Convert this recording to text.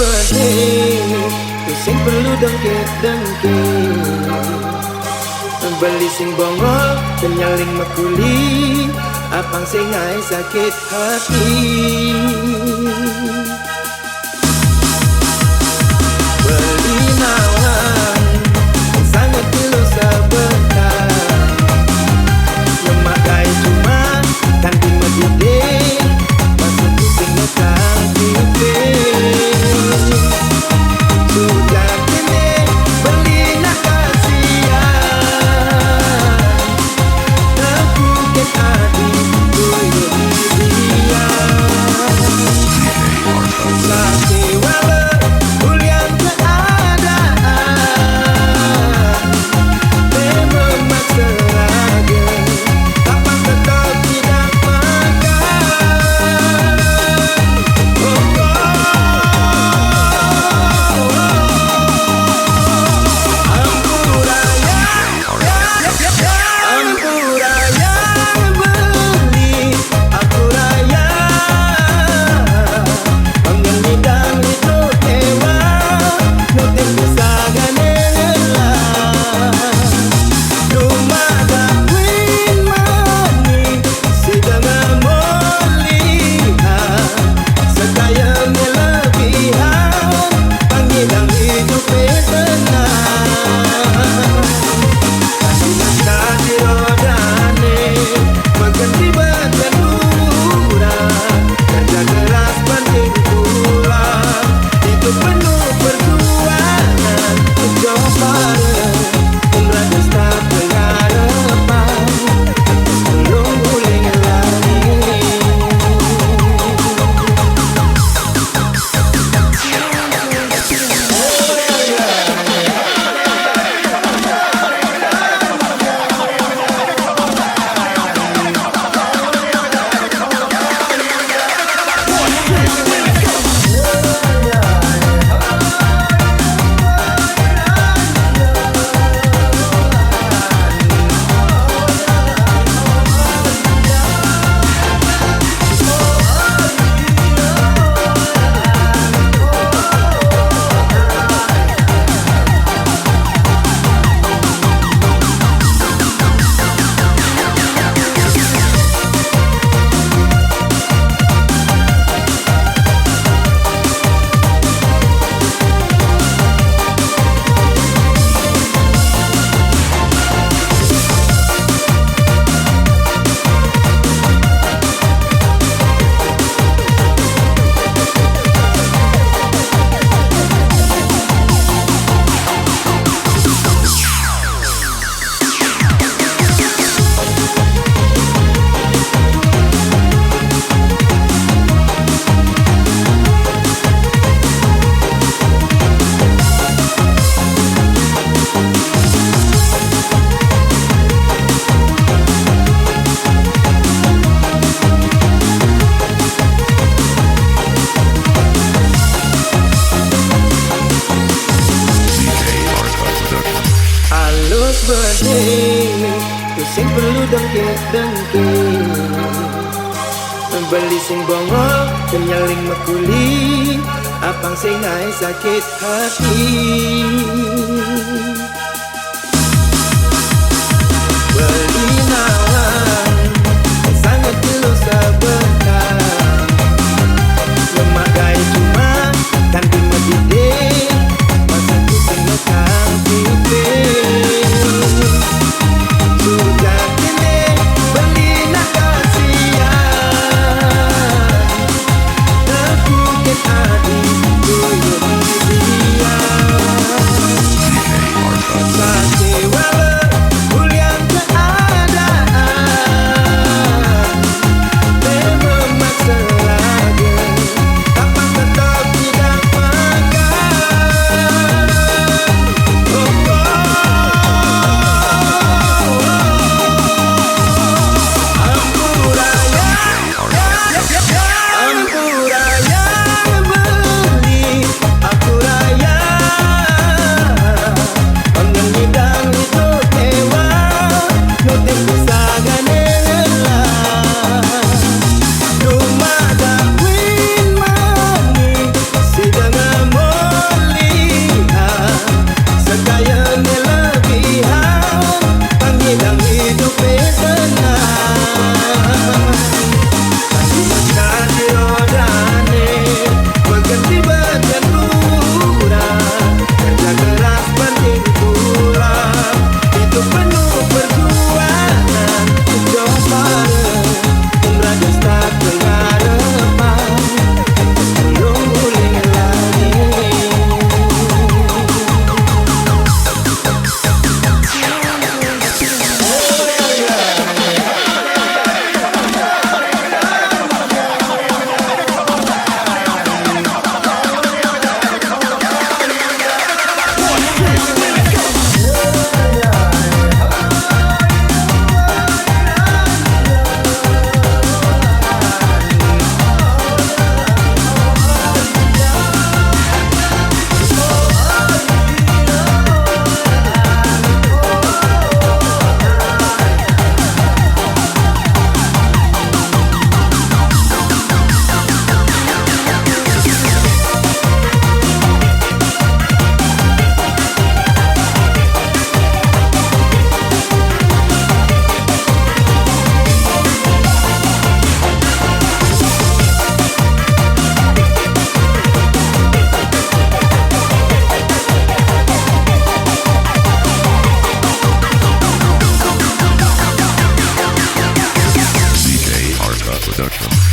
penting sing perlu dengkit-dengkit beli sing bongol penyaling makuli apang sing ai sakit hati beli nawang sangat pilu sebentar memakai cuma kan di mejudul masuk pusing nekang pipin sudah kini beli nak kasihan terpukit hati tuyul dia lagi walau ulian keadaan memang maksa lagi kapan tetap tidak makan Ampuraya beli aku raya pengendang itu hewa nutik kesagan elah rumah dakwin mani sedang melihat sekaya melebihan panggilan hidup tenang kasih rodane mengganti badan murah kerja keras penting pula itu penuh perjuangan coba umrah start pengharapan belum uling lagi halus bening sing perlu dengkit-dengkit beli sing bongol penyaling makuli apang sing ai sakit hati beli nawang sangat pilu sebentar memakai cuma kan di mejudul masuk pusing nekang pipin sudah kini beli nak kasihan terpukit hati tuyul dia Production.